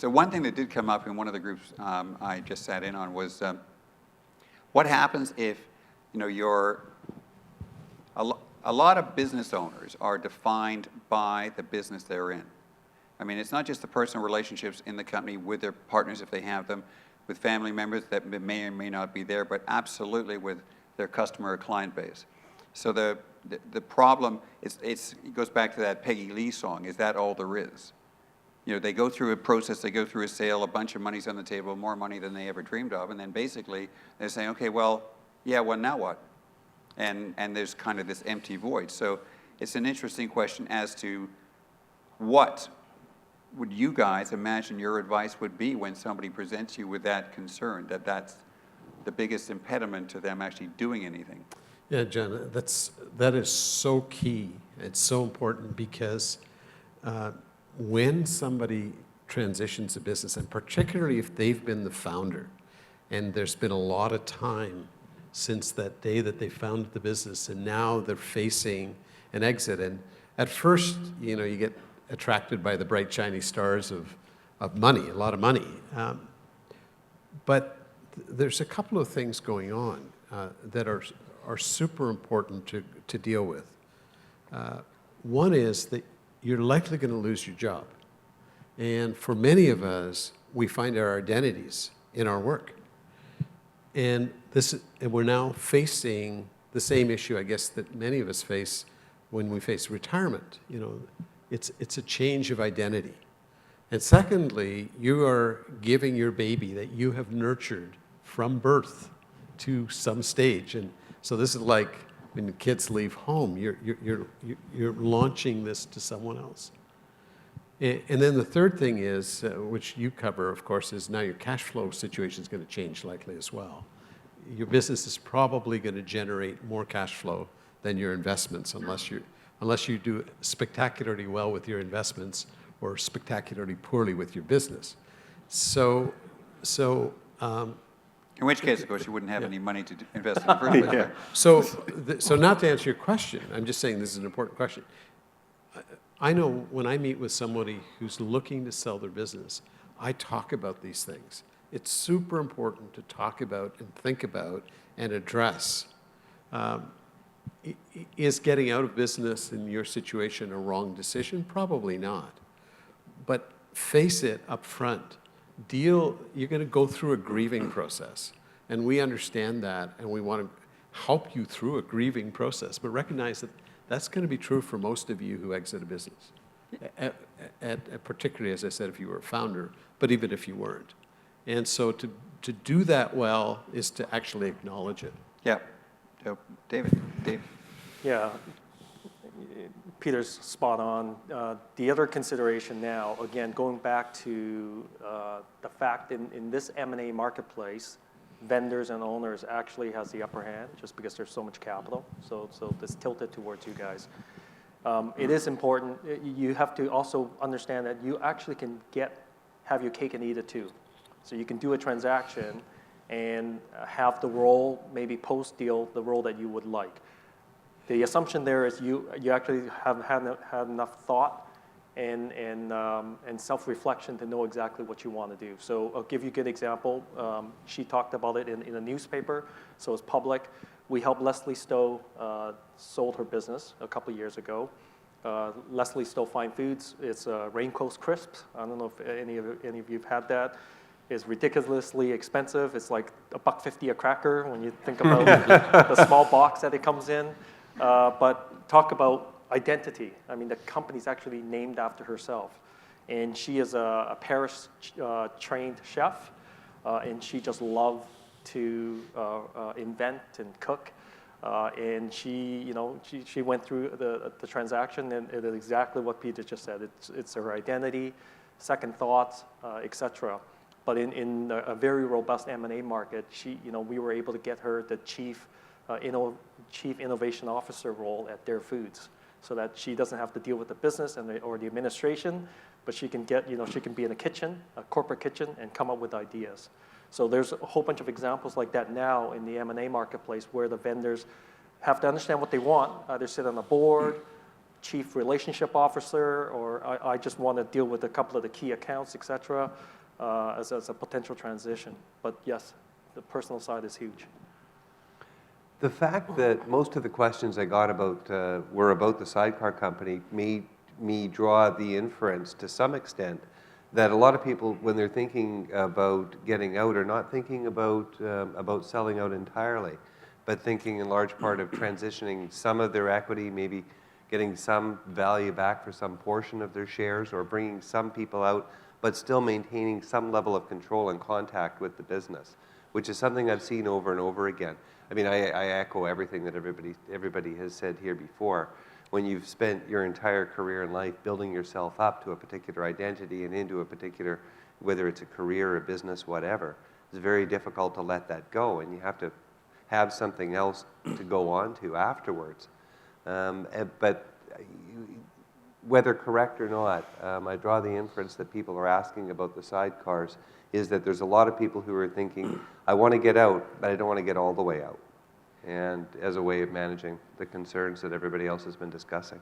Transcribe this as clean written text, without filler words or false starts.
So one thing that did come up in one of the groups I just sat in on was what happens if, a lot of business owners are defined by the business they're in. I mean, it's not just the personal relationships in the company with their partners if they have them, with family members that may or may not be there, but absolutely with their customer or client base. So the problem, it goes back to that Peggy Lee song, is that all there is? They go through a process, they go through a sale, a bunch of money's on the table, more money than they ever dreamed of, and then basically they're saying, okay, well, now what? And there's kind of this empty void. So it's an interesting question as to what would you guys imagine your advice would be when somebody presents you with that concern, that that's the biggest impediment to them actually doing anything? Yeah, John, that is so key. It's so important because when somebody transitions a business, and particularly if they've been the founder, and there's been a lot of time since that day that they founded the business, and now they're facing an exit. And at first, you get attracted by the bright, shiny stars of money, a lot of money. But there's a couple of things going on that are super important to deal with. One is that you're likely going to lose your job. And for many of us, we find our identities in our work. And we're now facing the same issue, I guess, that many of us face when we face retirement. It's a change of identity. And secondly, you are giving your baby that you have nurtured from birth to some stage. And so this is like when the kids leave home, you're launching this to someone else. And then the third thing is, which you cover, of course, is now your cash flow situation is going to change likely as well. Your business is probably going to generate more cash flow than your investments unless you do spectacularly well with your investments or spectacularly poorly with your business. So in which case, of course, you wouldn't have any money to invest in the first place. Yeah. So not to answer your question, I'm just saying this is an important question. I know when I meet with somebody who's looking to sell their business, I talk about these things. It's super important to talk about and think about and address. Is getting out of business in your situation a wrong decision? Probably not. But face it up front. You're going to go through a grieving process. And we understand that, and we want to help you through a grieving process. But recognize that that's going to be true for most of you who exit a business. Particularly, as I said, if you were a founder, but even if you weren't. And so to do that well is to actually acknowledge it. Yeah. So, Dave. Yeah, Peter's spot on. The other consideration now, again, going back to the fact in this M&A marketplace, vendors and owners actually has the upper hand just because there's so much capital. So it's tilted towards you guys. It is important. You have to also understand that you actually can have your cake and eat it too. So you can do a transaction and have the role, maybe post-deal, the role that you would like. The assumption there is you actually have had enough thought and self-reflection to know exactly what you want to do. So I'll give you a good example. She talked about it in a newspaper, so it's public. We helped Leslie Stowe sold her business a couple of years ago. Leslie Stowe Fine Foods, it's Raincoast Crisps. I don't know if any of you have had that. It's ridiculously expensive. It's like $1.50 a cracker when you think about the small box that it comes in. But talk about identity. I mean, the company's actually named after herself. And she is a Paris-trained chef, and she just loved to invent and cook. And she went through the transaction, and it is exactly what Peter just said. It's her identity, second thoughts, etc. But in a very robust M&A market, we were able to get her the chief innovation officer role at Dare Foods, so that she doesn't have to deal with the business or the administration, but she can be in a kitchen, a corporate kitchen, and come up with ideas. So there's a whole bunch of examples like that now in the M&A marketplace where the vendors have to understand what they want, either sit on a board, chief relationship officer, or I just want to deal with a couple of the key accounts, et cetera, as a potential transition. But yes, the personal side is huge. The fact that most of the questions I got about were about the sidecar company made me draw the inference to some extent that a lot of people, when they're thinking about getting out, are not thinking about selling out entirely, but thinking in large part of transitioning some of their equity, maybe getting some value back for some portion of their shares, or bringing some people out, but still maintaining some level of control and contact with the business, which is something I've seen over and over again. I mean, I echo everything that everybody has said here before. When you've spent your entire career in life building yourself up to a particular identity and into a particular, whether it's a career, a business, whatever, it's very difficult to let that go, and you have to have something else to go on to afterwards. But whether correct or not, I draw the inference that people are asking about the sidecars is that there's a lot of people who are thinking, I want to get out, but I don't want to get all the way out, and as a way of managing the concerns that everybody else has been discussing.